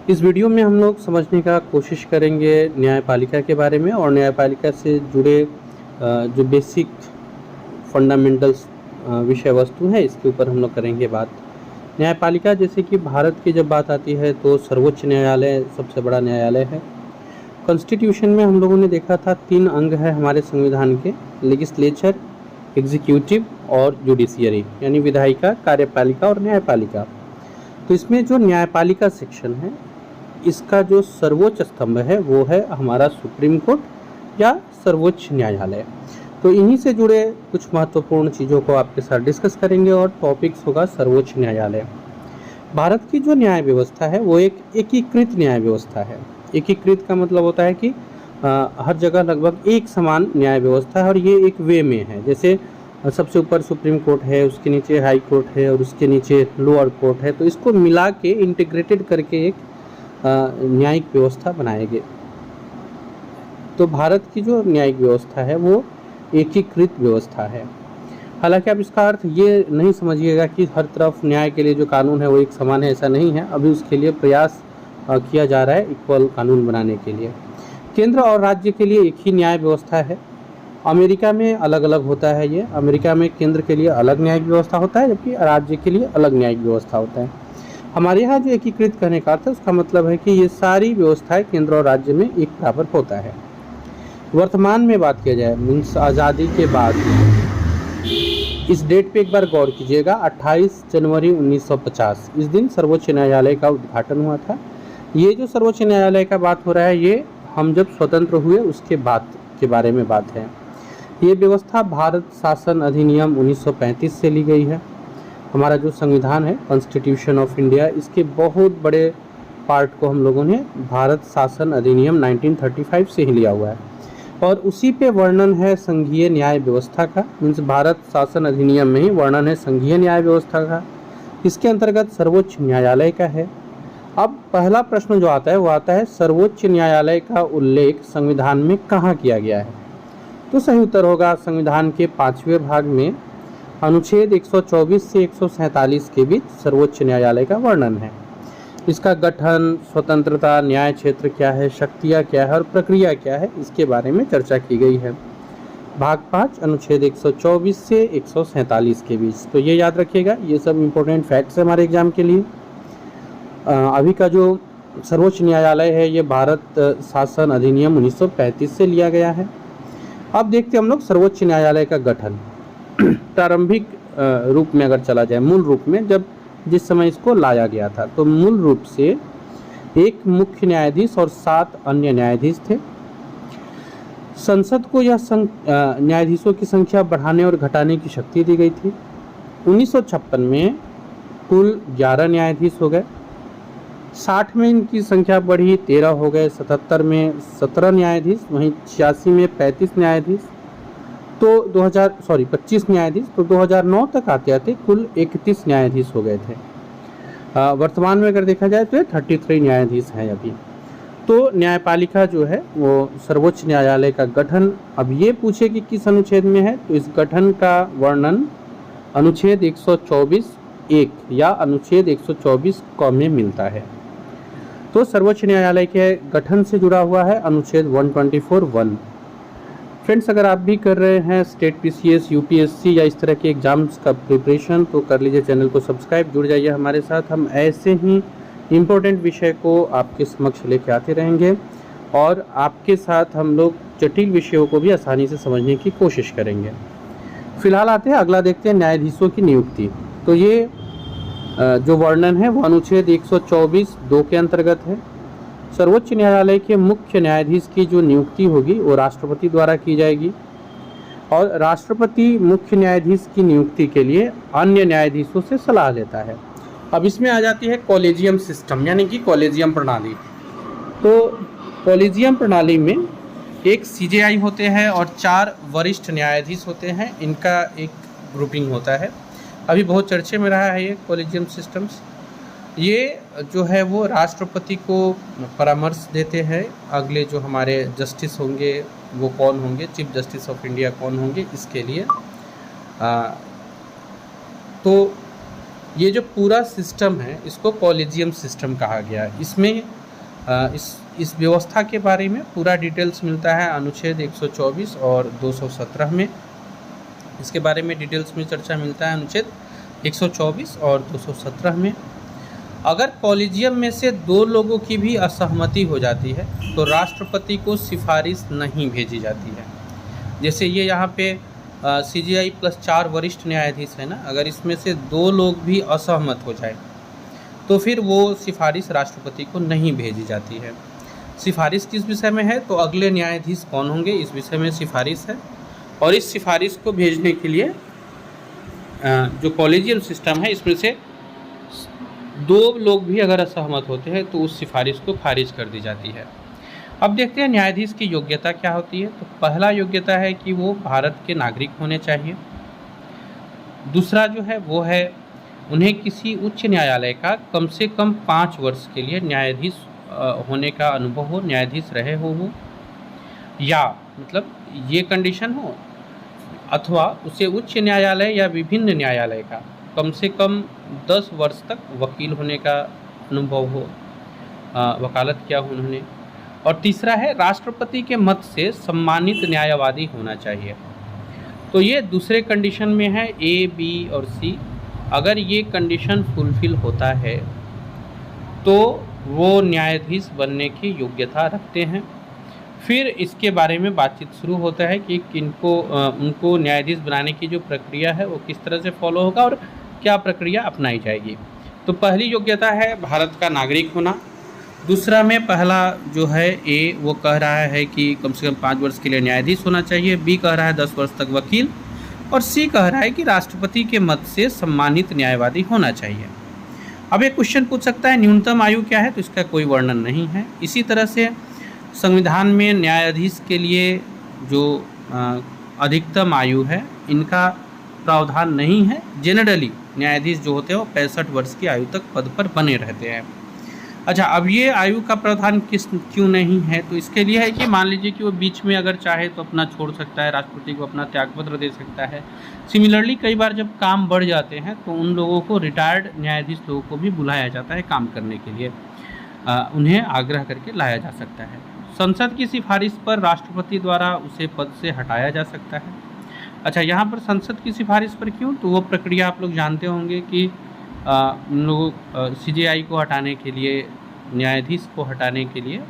इस वीडियो में हम लोग समझने का कोशिश करेंगे न्यायपालिका के बारे में और न्यायपालिका से जुड़े जो बेसिक फंडामेंटल्स विषय वस्तु है इसके ऊपर हम लोग करेंगे बात। न्यायपालिका जैसे कि भारत की जब बात आती है तो सर्वोच्च न्यायालय सबसे बड़ा न्यायालय है। कॉन्स्टिट्यूशन में हम लोगों ने देखा था 3 अंग है हमारे संविधान के, लेजिस्लेचर, एग्जीक्यूटिव और जुडिशियरी, यानी विधायिका, कार्यपालिका और न्यायपालिका। तो इसमें जो न्यायपालिका सेक्शन है इसका जो सर्वोच्च स्तंभ है वो है हमारा सुप्रीम कोर्ट या सर्वोच्च न्यायालय। तो इन्हीं से जुड़े कुछ महत्वपूर्ण चीज़ों को आपके साथ डिस्कस करेंगे और टॉपिक्स होगा सर्वोच्च न्यायालय। भारत की जो न्याय व्यवस्था है वो एक एकीकृत न्याय व्यवस्था है। एकीकृत का मतलब होता है कि हर जगह लगभग एक समान न्याय व्यवस्था है और ये एक वे में है। जैसे सबसे ऊपर सुप्रीम कोर्ट है, उसके नीचे हाई कोर्ट है और उसके नीचे लोअर कोर्ट है, तो इसको मिला के इंटीग्रेटेड करके एक न्यायिक व्यवस्था बनाई गई। तो भारत की जो न्यायिक व्यवस्था है वो एकीकृत व्यवस्था है। हालांकि अब इसका अर्थ ये नहीं समझिएगा कि हर तरफ न्याय के लिए जो कानून है वो एक समान है, ऐसा नहीं है। अभी उसके लिए प्रयास किया जा रहा है इक्वल कानून बनाने के लिए। केंद्र और राज्य के लिए एक ही न्याय व्यवस्था है। अमेरिका में अलग अलग होता है ये। अमेरिका में केंद्र के लिए अलग न्यायिक व्यवस्था होता है जबकि राज्य के लिए अलग न्यायिक व्यवस्था होता है। हमारे यहाँ जो एकीकृत करने का अर्थ है उसका मतलब है कि ये सारी व्यवस्थाएं केंद्र और राज्य में एक बराबर होता है। वर्तमान में बात किया जाए मीन्स आज़ादी के बाद, इस डेट पे एक बार गौर कीजिएगा, 28 जनवरी 1950 इस दिन सर्वोच्च न्यायालय का उद्घाटन हुआ था। ये जो सर्वोच्च न्यायालय का बात हो रहा है ये हम जब स्वतंत्र हुए उसके बाद के बारे में बात है। ये व्यवस्था भारत शासन अधिनियम 1935 से ली गई है। हमारा जो संविधान है कॉन्स्टिट्यूशन ऑफ इंडिया, इसके बहुत बड़े पार्ट को हम लोगों ने भारत शासन अधिनियम 1935 से ही लिया हुआ है और उसी पे वर्णन है संघीय न्याय व्यवस्था का। मीन्स भारत शासन अधिनियम में ही वर्णन है संघीय न्याय व्यवस्था का। इसके अंतर्गत सर्वोच्च न्यायालय का है। अब पहला प्रश्न जो आता है वो आता है सर्वोच्च न्यायालय का उल्लेख संविधान में कहाँ किया गया है। तो सही उत्तर होगा संविधान के 5वें भाग में अनुच्छेद 124 से 147 के बीच सर्वोच्च न्यायालय का वर्णन है। इसका गठन, स्वतंत्रता, न्याय क्षेत्र क्या है, शक्तियाँ क्या है और प्रक्रिया क्या है, इसके बारे में चर्चा की गई है। भाग 5 अनुच्छेद 124 से 147 के बीच। तो ये याद रखिएगा, ये सब इम्पोर्टेंट फैक्ट्स है हमारे एग्जाम के लिए। अभी का जो सर्वोच्च न्यायालय है ये भारत शासन अधिनियम 1935 से लिया गया है। अब देखते हैं हम लोग सर्वोच्च न्यायालय का गठन। प्रारंभिक रूप में अगर चला जाए, मूल रूप में जब जिस समय इसको लाया गया था, तो मूल रूप से एक मुख्य न्यायाधीश और 7 अन्य न्यायाधीश थे। संसद को यह न्यायाधीशों की संख्या बढ़ाने और घटाने की शक्ति दी गई थी। 1956 में कुल 11 न्यायाधीश हो गए। 60 में इनकी संख्या बढ़ी, 13 हो गए। 77 में 17 न्यायाधीश, वहीं 86 में 35 न्यायाधीश, तो 25 न्यायाधीश। तो 2009 तक आते आते कुल 31 न्यायाधीश हो गए थे। वर्तमान में अगर देखा जाए तो 33 न्यायाधीश हैं अभी। तो न्यायपालिका जो है वो सर्वोच्च न्यायालय का गठन, अब ये पूछे कि किस अनुच्छेद में है, तो इस गठन का वर्णन अनुच्छेद 124(1) या अनुच्छेद 124 क में मिलता है। तो सर्वोच्च न्यायालय के गठन से जुड़ा हुआ है अनुच्छेद 124(1). फ्रेंड्स, अगर आप भी कर रहे हैं स्टेट पीसीएस, यूपीएससी या इस तरह के एग्जाम्स का प्रिपरेशन तो कर लीजिए चैनल को सब्सक्राइब, जुड़ जाइए हमारे साथ। हम ऐसे ही इम्पोर्टेंट विषय को आपके समक्ष लेके आते रहेंगे और आपके साथ हम लोग जटिल विषयों को भी आसानी से समझने की कोशिश करेंगे। फिलहाल आते हैं, अगला देखते हैं न्यायाधीशों की नियुक्ति। तो ये जो वर्णन है वो अनुच्छेद 124(2) के अंतर्गत है। सर्वोच्च न्यायालय के मुख्य न्यायाधीश की जो नियुक्ति होगी वो राष्ट्रपति द्वारा की जाएगी और राष्ट्रपति मुख्य न्यायाधीश की नियुक्ति के लिए अन्य न्यायाधीशों से सलाह लेता है। अब इसमें आ जाती है कॉलेजियम सिस्टम, यानी कि कॉलेजियम प्रणाली। तो कॉलेजियम प्रणाली में एक सीजेआई होते हैं और 4 वरिष्ठ न्यायाधीश होते हैं। इनका एक ग्रुपिंग होता है। अभी बहुत चर्चे में रहा है ये कॉलेजियम सिस्टम्स। ये जो है वो राष्ट्रपति को परामर्श देते हैं, अगले जो हमारे जस्टिस होंगे वो कौन होंगे, चीफ जस्टिस ऑफ इंडिया कौन होंगे, इसके लिए। तो ये जो पूरा सिस्टम है इसको कॉलेजियम सिस्टम कहा गया है। इसमें इस व्यवस्था के बारे में पूरा डिटेल्स मिलता है अनुच्छेद 124 और 217 में। इसके बारे में डिटेल्स में चर्चा मिलता है अनुच्छेद 124 और 217 में। अगर कॉलेजियम में से 2 लोगों की भी असहमति हो जाती है तो राष्ट्रपति को सिफारिश नहीं भेजी जाती है। जैसे ये यहाँ पे CJI प्लस 4 वरिष्ठ न्यायाधीश है ना, अगर इसमें से 2 लोग भी असहमत हो जाए तो फिर वो सिफारिश राष्ट्रपति को नहीं भेजी जाती है। सिफारिश किस विषय में है, तो अगले न्यायाधीश कौन होंगे इस विषय में सिफारिश है। और इस सिफारिश को भेजने के लिए जो कॉलेजियम सिस्टम है इसमें से 2 लोग भी अगर असहमत होते हैं तो उस सिफारिश को खारिज कर दी जाती है। अब देखते हैं न्यायाधीश की योग्यता क्या होती है। तो पहला योग्यता है कि वो भारत के नागरिक होने चाहिए। दूसरा जो है वो है उन्हें किसी उच्च न्यायालय का कम से कम 5 वर्ष के लिए न्यायाधीश होने का अनुभव हो, न्यायाधीश रहे हो या मतलब ये कंडीशन हो, अथवा उसे उच्च न्यायालय या विभिन्न न्यायालय का कम से कम 10 वर्ष तक वकील होने का अनुभव हो, वकालत किया हो उन्होंने। और तीसरा है राष्ट्रपति के मत से सम्मानित न्यायवादी होना चाहिए। तो ये दूसरे कंडीशन में है A, B और C। अगर ये कंडीशन फुलफिल होता है तो वो न्यायाधीश बनने की योग्यता रखते हैं। फिर इसके बारे में बातचीत शुरू होता है कि किनको उनको न्यायाधीश बनाने की जो प्रक्रिया है वो किस तरह से फॉलो होगा और क्या प्रक्रिया अपनाई जाएगी। तो पहली योग्यता है भारत का नागरिक होना। दूसरा में पहला जो है A वो कह रहा है कि कम से कम 5 वर्ष के लिए न्यायाधीश होना चाहिए, B कह रहा है 10 वर्ष तक वकील, और C कह रहा है कि राष्ट्रपति के मत से सम्मानित न्यायवादी होना चाहिए। अब एक क्वेश्चन पूछ सकता है न्यूनतम आयु क्या है, तो इसका कोई वर्णन नहीं है। इसी तरह से संविधान में न्यायाधीश के लिए जो अधिकतम आयु है इनका प्रावधान नहीं है। जनरली न्यायाधीश जो होते हैं वो 65 वर्ष की आयु तक पद पर बने रहते हैं। अच्छा, अब ये आयु का प्रावधान क्यों नहीं है, तो इसके लिए है कि मान लीजिए कि वो बीच में अगर चाहे तो अपना छोड़ सकता है, राष्ट्रपति को अपना त्यागपत्र दे सकता है। सिमिलरली कई बार जब काम बढ़ जाते हैं तो उन लोगों को, रिटायर्ड न्यायाधीश लोगों को भी बुलाया जाता है काम करने के लिए, उन्हें आग्रह करके लाया जा सकता है। संसद की सिफारिश पर राष्ट्रपति द्वारा उसे पद से हटाया जा सकता है। अच्छा, यहाँ पर संसद की सिफारिश पर क्यों, तो वो प्रक्रिया आप लोग जानते होंगे कि उन लोगों CJI को हटाने के लिए, न्यायाधीश को हटाने के लिए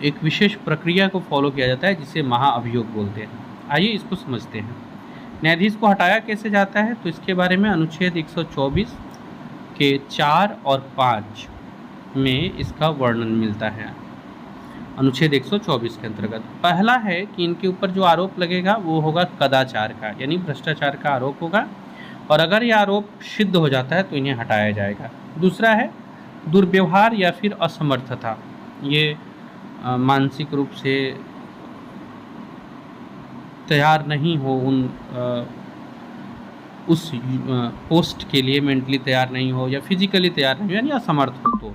एक विशेष प्रक्रिया को फॉलो किया जाता है जिसे महाअभियोग बोलते हैं। आइए इसको समझते हैं। न्यायाधीश को हटाया कैसे जाता है, तो इसके बारे में अनुच्छेद 124 के 4 और 5 में इसका वर्णन मिलता है। अनुच्छेद 124 के अंतर्गत पहला है कि इनके ऊपर जो आरोप लगेगा वो होगा कदाचार का, यानी भ्रष्टाचार का आरोप होगा, और अगर यह आरोप सिद्ध हो जाता है तो इन्हें हटाया जाएगा। दूसरा है दुर्व्यवहार या फिर असमर्थता, ये मानसिक रूप से तैयार नहीं हो उस पोस्ट के लिए, मेंटली तैयार नहीं हो या फिजिकली तैयार नहीं हो, यानी असमर्थ हो।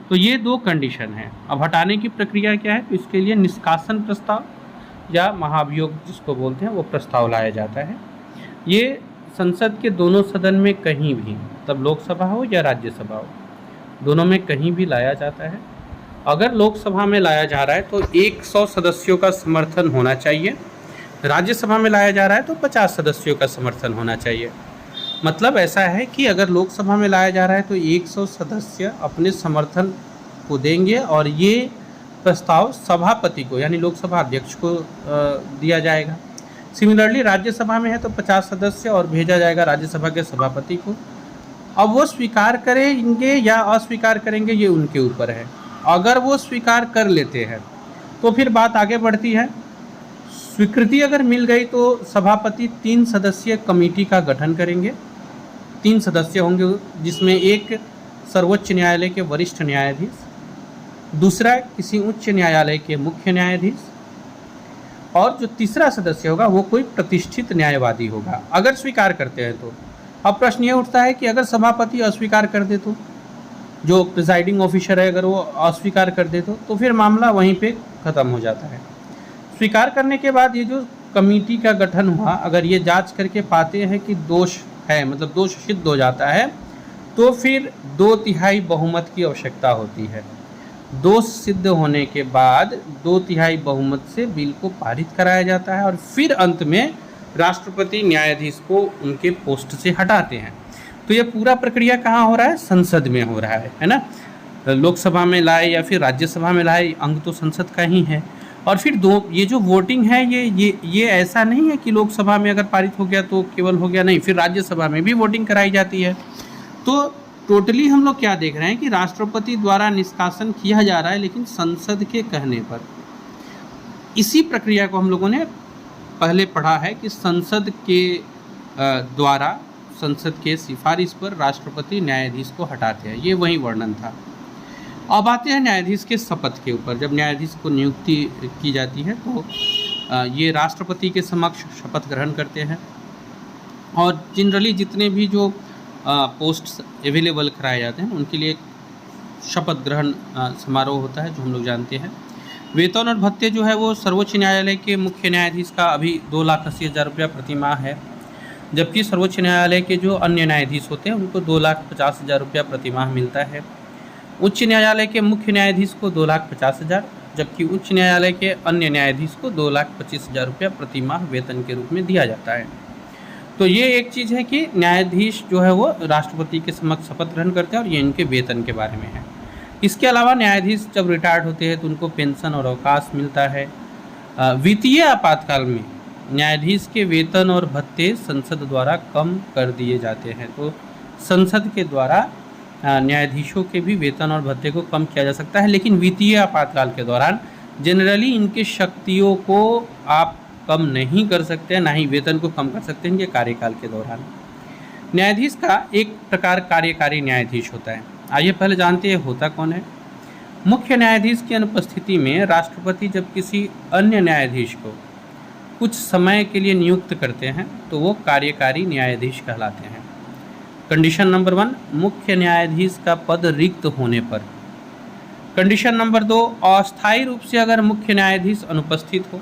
तो ये 2 कंडीशन है। अब हटाने की प्रक्रिया क्या है, तो इसके लिए निष्कासन प्रस्ताव या महाभियोग जिसको बोलते हैं वो प्रस्ताव लाया जाता है। ये संसद के दोनों सदन में कहीं भी, तब लोकसभा हो या राज्यसभा हो, दोनों में कहीं भी लाया जाता है। अगर लोकसभा में लाया जा रहा है तो 100 सदस्यों का समर्थन होना चाहिए, राज्यसभा में लाया जा रहा है तो 50 सदस्यों का समर्थन होना चाहिए। मतलब ऐसा है कि अगर लोकसभा में लाया जा रहा है तो 100 सदस्य अपने समर्थन को देंगे और ये प्रस्ताव सभापति को, यानी लोकसभा अध्यक्ष को दिया जाएगा। सिमिलरली राज्यसभा में है तो 50 सदस्य और भेजा जाएगा राज्यसभा के सभापति को। अब वो स्वीकार करेंगे या अस्वीकार करेंगे ये उनके ऊपर है। अगर वो स्वीकार कर लेते हैं तो फिर बात आगे बढ़ती है। स्वीकृति अगर मिल गई तो सभापति 3 सदस्यीय कमेटी का गठन करेंगे। 3 सदस्य होंगे जिसमें एक सर्वोच्च न्यायालय के वरिष्ठ न्यायाधीश, दूसरा किसी उच्च न्यायालय के मुख्य न्यायाधीश, और जो तीसरा सदस्य होगा वो कोई प्रतिष्ठित न्यायवादी होगा, अगर स्वीकार करते हैं तो। अब प्रश्न ये उठता है कि अगर सभापति अस्वीकार कर दे तो, जो प्रिसाइडिंग ऑफिसर है अगर वो अस्वीकार कर दे तो फिर मामला वहीं पे ख़त्म हो जाता है। स्वीकार करने के बाद ये जो कमेटी का गठन हुआ, अगर ये जांच करके पाते हैं कि दोष है, मतलब 2 से सिद्ध हो जाता है, तो फिर 2/3 बहुमत की आवश्यकता होती है। 2 सिद्ध होने के बाद 2/3 बहुमत से बिल को पारित कराया जाता है और फिर अंत में राष्ट्रपति न्यायाधीश को उनके पोस्ट से हटाते हैं। तो ये पूरा प्रक्रिया कहाँ हो रहा है? संसद में हो रहा है ना। लोकसभा में लाए या फिर राज्यसभा में लाए, अंग तो संसद का ही है। और फिर ये जो वोटिंग है ये ऐसा नहीं है कि लोकसभा में अगर पारित हो गया तो केवल हो गया, नहीं, फिर राज्यसभा में भी वोटिंग कराई जाती है। तो टोटली हम लोग क्या देख रहे हैं कि राष्ट्रपति द्वारा निष्कासन किया जा रहा है, लेकिन संसद के कहने पर। इसी प्रक्रिया को हम लोगों ने पहले पढ़ा है कि संसद के द्वारा, संसद के सिफारिश पर राष्ट्रपति न्यायाधीश को हटाते हैं, ये वही वर्णन था। अब आते हैं न्यायाधीश के शपथ के ऊपर। जब न्यायाधीश को नियुक्ति की जाती है तो ये राष्ट्रपति के समक्ष शपथ ग्रहण करते हैं और जनरली जितने भी जो पोस्ट्स अवेलेबल कराए जाते हैं उनके लिए शपथ ग्रहण समारोह होता है, जो हम लोग जानते हैं। वेतन और भत्ते जो है वो सर्वोच्च न्यायालय के मुख्य न्यायाधीश का अभी 2,80,000 रुपया प्रतिमाह है, जबकि सर्वोच्च न्यायालय के जो अन्य न्यायाधीश होते हैं उनको 2,50,000 रुपया प्रतिमाह मिलता है। उच्च न्यायालय के मुख्य न्यायाधीश को 2,50,000, जबकि उच्च न्यायालय के अन्य न्यायाधीश को 2,25,000 रुपया प्रतिमाह वेतन के रूप में दिया जाता है। तो ये एक चीज़ है कि न्यायाधीश जो है वो राष्ट्रपति के समक्ष शपथ ग्रहण करते हैं और ये इनके वेतन के बारे में है। इसके अलावा न्यायाधीश जब रिटायर्ड होते हैं तो उनको पेंशन और अवकाश मिलता है। वित्तीय आपातकाल में न्यायाधीश के वेतन और भत्ते संसद द्वारा कम कर दिए जाते हैं। तो संसद के द्वारा न्यायाधीशों के भी वेतन और भत्ते को कम किया जा सकता है, लेकिन वित्तीय आपातकाल के दौरान जनरली इनकी शक्तियों को आप कम नहीं कर सकते, ना ही वेतन को कम कर सकते हैं इनके कार्यकाल के दौरान। न्यायाधीश का एक प्रकार कार्यकारी न्यायाधीश होता है। आइए पहले जानते हैं होता कौन है। मुख्य न्यायाधीश की अनुपस्थिति में राष्ट्रपति जब किसी अन्य न्यायाधीश को कुछ समय के लिए नियुक्त करते हैं तो वो कार्यकारी न्यायाधीश कहलाते हैं। कंडीशन नंबर 1, मुख्य न्यायाधीश का पद रिक्त होने पर। कंडीशन नंबर 2, अस्थायी रूप से अगर मुख्य न्यायाधीश अनुपस्थित हो।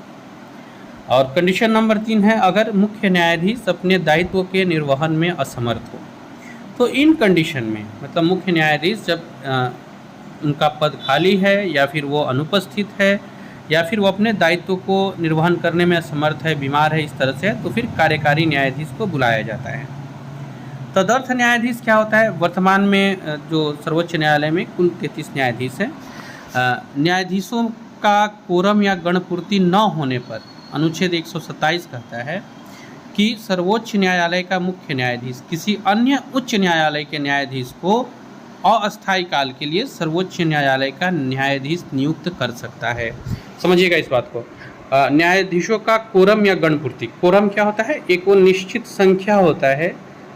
और कंडीशन नंबर 3 है अगर मुख्य न्यायाधीश अपने दायित्व के निर्वहन में असमर्थ हो। तो इन कंडीशन में, मतलब मुख्य न्यायाधीश जब उनका पद खाली है या फिर वो अनुपस्थित है या फिर वो अपने दायित्व को निर्वहन करने में असमर्थ है, बीमार है, इस तरह से, तो फिर कार्यकारी न्यायाधीश को बुलाया जाता है। तदर्थ न्यायाधीश क्या होता है? वर्तमान में जो सर्वोच्च न्यायालय में कुल 33 न्यायाधीश हैं। न्यायाधीशों का कोरम या गणपूर्ति न होने पर अनुच्छेद 127 कहता है कि सर्वोच्च न्यायालय का मुख्य न्यायाधीश किसी अन्य उच्च न्यायालय के न्यायाधीश को अस्थायी काल के लिए सर्वोच्च न्यायालय का न्यायाधीश नियुक्त कर सकता है। समझिएगा इस बात को। न्यायाधीशों का कोरम या गणपूर्ति, कोरम क्या होता है? एक वो निश्चित संख्या होता है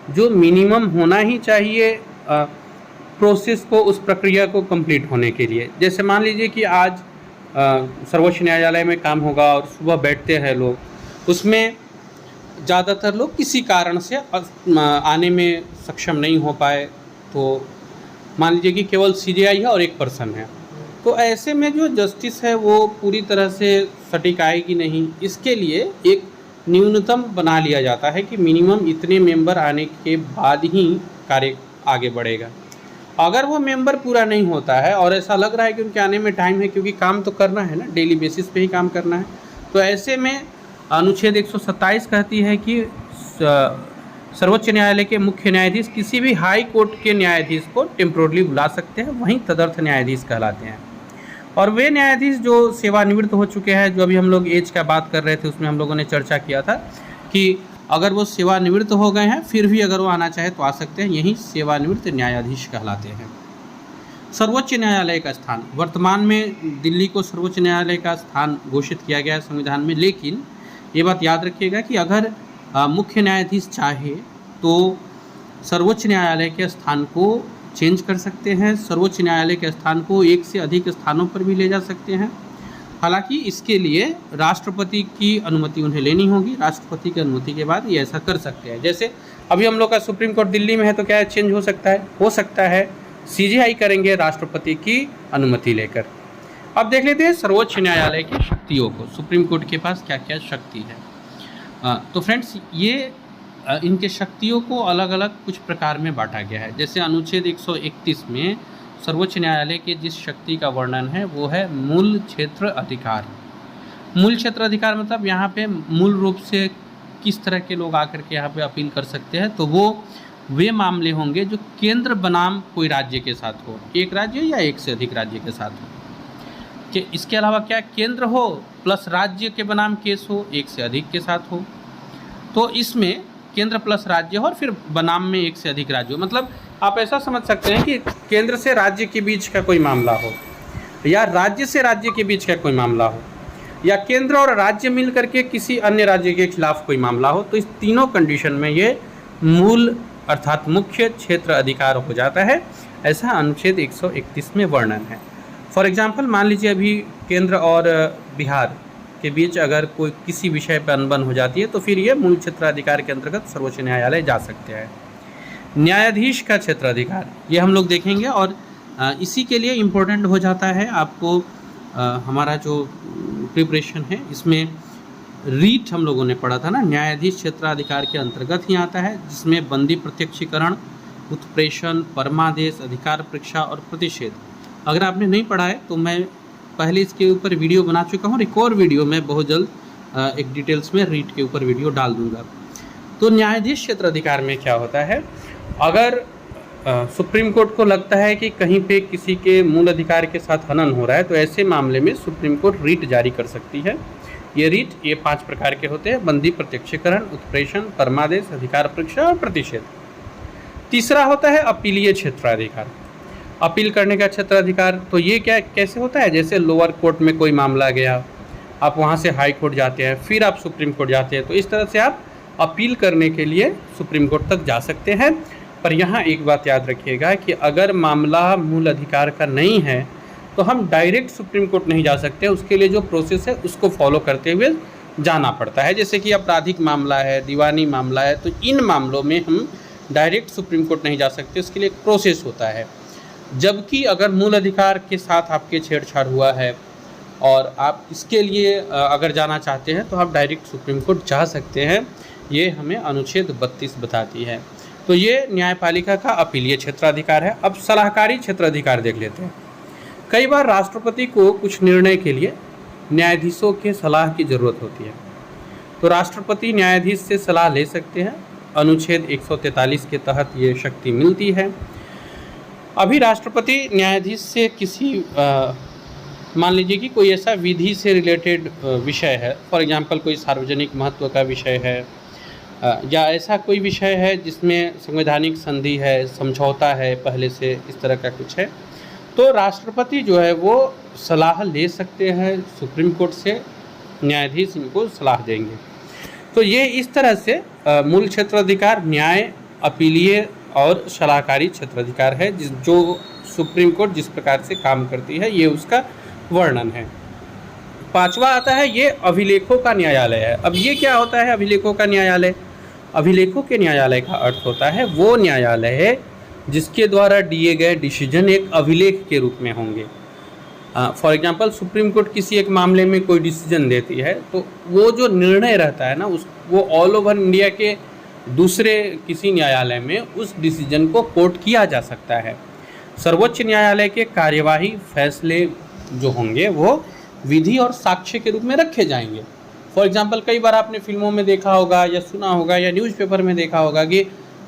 जो मिनिमम होना ही चाहिए प्रोसेस को, उस प्रक्रिया को कंप्लीट होने के लिए। जैसे मान लीजिए कि आज सर्वोच्च न्यायालय में काम होगा और सुबह बैठते हैं लोग, उसमें ज़्यादातर लोग किसी कारण से आने में सक्षम नहीं हो पाए, तो मान लीजिए कि केवल सीजेआई है और एक पर्सन है, तो ऐसे में जो जस्टिस है वो पूरी तरह से सटीक आएगी नहीं। इसके लिए एक न्यूनतम बना लिया जाता है कि मिनिमम इतने मेंबर आने के बाद ही कार्य आगे बढ़ेगा। अगर वो मेंबर पूरा नहीं होता है और ऐसा लग रहा है कि उनके आने में टाइम है, क्योंकि काम तो करना है ना, डेली बेसिस पे ही काम करना है, तो ऐसे में अनुच्छेद 127 कहती है कि सर्वोच्च न्यायालय के मुख्य न्यायाधीश किसी भी हाई कोर्ट के न्यायाधीश को टेम्पोरली बुला सकते हैं, वहीं तदर्थ न्यायाधीश कहलाते हैं। और वे न्यायाधीश जो सेवानिवृत्त हो चुके हैं, जो अभी हम लोग एज का बात कर रहे थे उसमें हम लोगों ने चर्चा किया था कि अगर वो सेवानिवृत्त हो गए हैं फिर भी अगर वो आना चाहे तो आ सकते हैं, यही सेवानिवृत्त न्यायाधीश कहलाते हैं। सर्वोच्च न्यायालय का स्थान, वर्तमान में दिल्ली को सर्वोच्च न्यायालय का स्थान घोषित किया गया है संविधान में, लेकिन ये बात याद रखिएगा कि अगर मुख्य न्यायाधीश चाहे तो सर्वोच्च न्यायालय के स्थान को चेंज कर सकते हैं, सर्वोच्च न्यायालय के स्थान को एक से अधिक स्थानों पर भी ले जा सकते हैं। हालांकि इसके लिए राष्ट्रपति की अनुमति उन्हें लेनी होगी, राष्ट्रपति की अनुमति के बाद ये ऐसा कर सकते हैं। जैसे अभी हम लोग का सुप्रीम कोर्ट दिल्ली में है, तो क्या है, चेंज हो सकता है, सीजेआई करेंगे राष्ट्रपति की अनुमति लेकर। अब देख लेते हैं सर्वोच्च न्यायालय की शक्तियों को, सुप्रीम कोर्ट के पास क्या क्या शक्ति है। तो फ्रेंड्स, ये इनके शक्तियों को अलग अलग कुछ प्रकार में बांटा गया है। जैसे अनुच्छेद 131 में सर्वोच्च न्यायालय के जिस शक्ति का वर्णन है वो है मूल क्षेत्र अधिकार। मूल क्षेत्र अधिकार मतलब यहाँ पे मूल रूप से किस तरह के लोग आकर के यहाँ पे अपील कर सकते हैं, तो वो वे मामले होंगे जो केंद्र बनाम कोई राज्य के साथ हो, एक राज्य या एक से अधिक राज्य के साथ हो। कि इसके अलावा क्या केंद्र हो प्लस राज्य के बनाम केस हो, एक से अधिक के साथ हो, तो इसमें केंद्र प्लस राज्य हो और फिर बनाम में एक से अधिक राज्य हो। मतलब आप ऐसा समझ सकते हैं कि केंद्र से राज्य के बीच का कोई मामला हो, या राज्य से राज्य के बीच का कोई मामला हो, या केंद्र और राज्य मिल करके किसी अन्य राज्य के खिलाफ कोई मामला हो, तो इस तीनों कंडीशन में ये मूल अर्थात मुख्य क्षेत्र अधिकार हो जाता है। ऐसा अनुच्छेद 131 में वर्णन है। फॉर एग्जाम्पल मान लीजिए अभी केंद्र और बिहार के बीच अगर कोई किसी विषय पर अनबन हो जाती है तो फिर ये मूल क्षेत्राधिकार के अंतर्गत सर्वोच्च न्यायालय जा सकते हैं। न्यायाधीश का क्षेत्राधिकार ये हम लोग देखेंगे, और इसी के लिए इम्पोर्टेंट हो जाता है आपको हमारा जो प्रिपरेशन है, इसमें रीट हम लोगों ने पढ़ा था ना, न्यायाधीश क्षेत्राधिकार के अंतर्गत ही आता है, जिसमें बंदी प्रत्यक्षीकरण, उत्प्रेषण, परमादेश, अधिकार परीक्षा और प्रतिषेध। अगर आपने नहीं पढ़ा है तो मैं पहले इसके ऊपर वीडियो बना चुका हूँ, एक और वीडियो मैं बहुत जल्द एक डिटेल्स में रीट के ऊपर वीडियो डाल दूंगा। तो न्यायाधीश क्षेत्राधिकार में क्या होता है, अगर सुप्रीम कोर्ट को लगता है कि कहीं पे किसी के मूल अधिकार के साथ हनन हो रहा है, तो ऐसे मामले में सुप्रीम कोर्ट रीट जारी कर सकती है। ये रीट ये 5 प्रकार के होते हैं: बंदी प्रत्यक्षीकरण, उत्प्रेषण, परमादेश, अधिकार परीक्षा और प्रतिषेध। तीसरा होता है अपीलीय क्षेत्राधिकार, अपील करने का क्षेत्राधिकार। तो ये क्या कैसे होता है, जैसे लोअर कोर्ट में कोई मामला गया, आप वहाँ से हाई कोर्ट जाते हैं, फिर आप सुप्रीम कोर्ट जाते हैं, तो इस तरह से आप अपील करने के लिए सुप्रीम कोर्ट तक जा सकते हैं। पर यहाँ एक बात याद रखिएगा कि अगर मामला मूल अधिकार का नहीं है तो हम डायरेक्ट सुप्रीम कोर्ट नहीं जा सकते, उसके लिए जो प्रोसेस है उसको फॉलो करते हुए जाना पड़ता है। जैसे कि आपराधिक मामला है, दीवानी मामला है, तो इन मामलों में हम डायरेक्ट सुप्रीम कोर्ट नहीं जा सकते, उसके लिए एक प्रोसेस होता है। जबकि अगर मूल अधिकार के साथ आपके छेड़छाड़ हुआ है और आप इसके लिए अगर जाना चाहते हैं तो आप डायरेक्ट सुप्रीम कोर्ट जा सकते हैं, ये हमें अनुच्छेद 32 बताती है। तो ये न्यायपालिका का अपीलीय क्षेत्राधिकार है। अब सलाहकारी क्षेत्राधिकार देख लेते हैं। कई बार राष्ट्रपति को कुछ निर्णय के लिए न्यायाधीशों के सलाह की ज़रूरत होती है, तो राष्ट्रपति न्यायाधीश से सलाह ले सकते हैं। अनुच्छेद 143 के तहत ये शक्ति मिलती है। अभी राष्ट्रपति न्यायाधीश से किसी मान लीजिए कि कोई ऐसा विधि से रिलेटेड विषय है, फॉर एग्जांपल कोई सार्वजनिक महत्व का विषय है, या ऐसा कोई विषय है जिसमें संवैधानिक संधि है, समझौता है पहले से, इस तरह का कुछ है, तो राष्ट्रपति जो है वो सलाह ले सकते हैं सुप्रीम कोर्ट से, न्यायाधीश इनको सलाह देंगे। तो ये इस तरह से मूल क्षेत्राधिकार, न्याय, अपीलीय और सलाहकारी क्षेत्राधिकार है, जो सुप्रीम कोर्ट जिस प्रकार से काम करती है, ये उसका वर्णन है। 5वां आता है ये अभिलेखों का न्यायालय है। अब ये क्या होता है अभिलेखों का न्यायालय? अभिलेखों के न्यायालय का अर्थ होता है वो न्यायालय है जिसके द्वारा दिए गए डिसीजन एक अभिलेख के रूप में होंगे। फॉर एग्जांपल सुप्रीम कोर्ट किसी एक मामले में कोई डिसीजन देती है, तो वो जो निर्णय रहता है ना, वो ऑल ओवर इंडिया के दूसरे किसी न्यायालय में उस डिसीजन को कोट किया जा सकता है। सर्वोच्च न्यायालय के कार्यवाही फैसले जो होंगे वो विधि और साक्ष्य के रूप में रखे जाएंगे। फॉर एग्जांपल कई बार आपने फिल्मों में देखा होगा या सुना होगा या न्यूज़पेपर में देखा होगा कि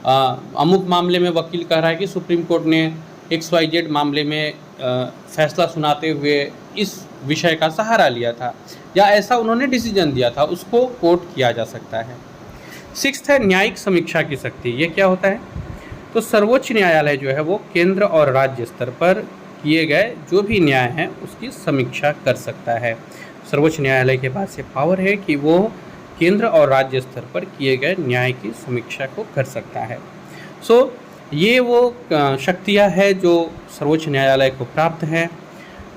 अमुक मामले में वकील कह रहा है कि सुप्रीम कोर्ट ने XYZ मामले में फैसला सुनाते हुए इस विषय का सहारा लिया था, या ऐसा उन्होंने डिसीजन दिया था, उसको कोर्ट किया जा सकता है। 6th है न्यायिक समीक्षा की शक्ति। ये क्या होता है? तो सर्वोच्च न्यायालय जो है वो केंद्र और राज्य स्तर पर किए गए जो भी न्याय है उसकी समीक्षा कर सकता है। सर्वोच्च न्यायालय के पास ये पावर है कि वो केंद्र और राज्य स्तर पर किए गए न्याय की समीक्षा को कर सकता है। ये वो शक्तियाँ हैं जो सर्वोच्च न्यायालय को प्राप्त है।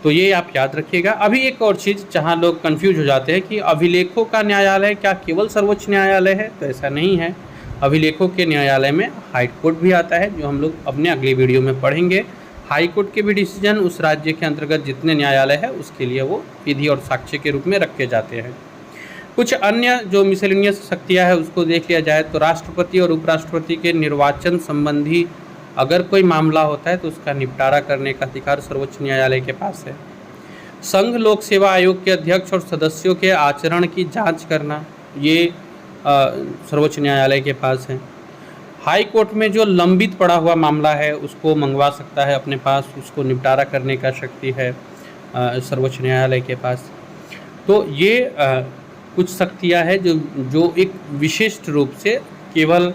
तो ये आप याद रखिएगा। अभी एक और चीज़ जहाँ लोग कंफ्यूज हो जाते हैं कि अभिलेखों का न्यायालय क्या केवल सर्वोच्च न्यायालय है, तो ऐसा नहीं है। अभिलेखों के न्यायालय में हाई कोर्ट भी आता है, जो हम लोग अपने अगले वीडियो में पढ़ेंगे। हाई कोर्ट के भी डिसीजन उस राज्य के अंतर्गत जितने न्यायालय है उसके लिए वो विधि और साक्ष्य के रूप में रखे जाते हैं। कुछ अन्य जो मिसलेनियस शक्तियाँ है उसको देख लिया जाए तो राष्ट्रपति और उपराष्ट्रपति के निर्वाचन संबंधी अगर कोई मामला होता है तो उसका निपटारा करने का अधिकार सर्वोच्च न्यायालय के पास है। संघ लोक सेवा आयोग के अध्यक्ष और सदस्यों के आचरण की जांच करना ये सर्वोच्च न्यायालय के पास है। हाई कोर्ट में जो लंबित पड़ा हुआ मामला है उसको मंगवा सकता है अपने पास, उसको निपटारा करने का शक्ति है सर्वोच्च न्यायालय के पास। तो ये कुछ शक्तियाँ हैं जो एक विशिष्ट रूप से केवल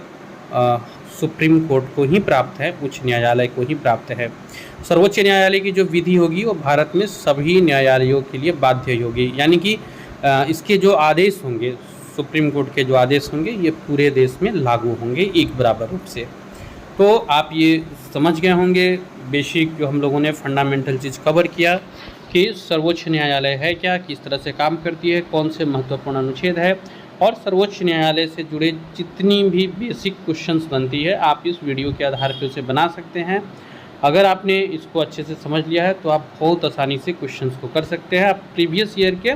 सुप्रीम कोर्ट को ही प्राप्त है, उच्च न्यायालय को ही प्राप्त है। सर्वोच्च न्यायालय की जो विधि होगी वो भारत में सभी न्यायालयों के लिए बाध्य होगी, यानी कि इसके जो आदेश होंगे, सुप्रीम कोर्ट के जो आदेश होंगे ये पूरे देश में लागू होंगे एक बराबर रूप से। तो आप ये समझ गए होंगे बेसिक जो हम लोगों ने फंडामेंटल चीज़ कवर किया कि सर्वोच्च न्यायालय है क्या, किस तरह से काम करती है, कौन से महत्वपूर्ण अनुच्छेद है, और सर्वोच्च न्यायालय से जुड़े जितनी भी बेसिक क्वेश्चंस बनती है आप इस वीडियो के आधार पर उसे बना सकते हैं। अगर आपने इसको अच्छे से समझ लिया है तो आप बहुत आसानी से क्वेश्चंस को कर सकते हैं। आप प्रीवियस ईयर के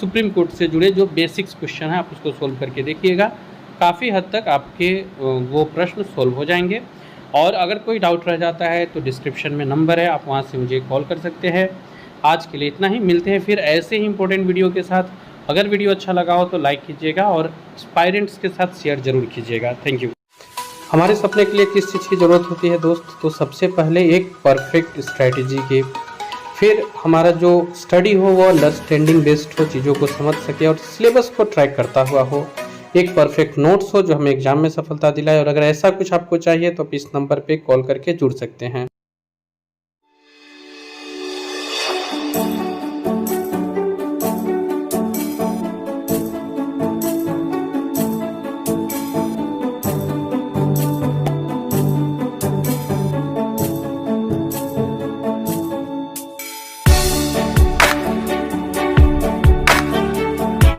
सुप्रीम कोर्ट से जुड़े जो बेसिक्स क्वेश्चन हैं आप उसको सोल्व करके देखिएगा, काफ़ी हद तक आपके वो प्रश्न सोल्व हो जाएंगे। और अगर कोई डाउट रह जाता है तो डिस्क्रिप्शन में नंबर है, आप वहाँ से मुझे कॉल कर सकते हैं। आज के लिए इतना ही, मिलते हैं फिर ऐसे ही इंपॉर्टेंट वीडियो के साथ। अगर वीडियो अच्छा लगा हो तो लाइक कीजिएगा और एस्पायरेंट्स के साथ शेयर जरूर कीजिएगा। Thank you. हमारे सपने के लिए किस चीज़ की ज़रूरत होती है दोस्त? तो सबसे पहले एक परफेक्ट स्ट्रैटेजी की, फिर हमारा जो स्टडी हो वो अंडरस्टैंडिंग बेस्ड हो, चीज़ों को समझ सके और सिलेबस को ट्रैक करता हुआ हो, एक परफेक्ट नोट्स हो जो हमें एग्जाम में सफलता दिलाए। और अगर ऐसा कुछ आपको चाहिए तो आप इस नंबर पे कॉल करके जुड़ सकते हैं।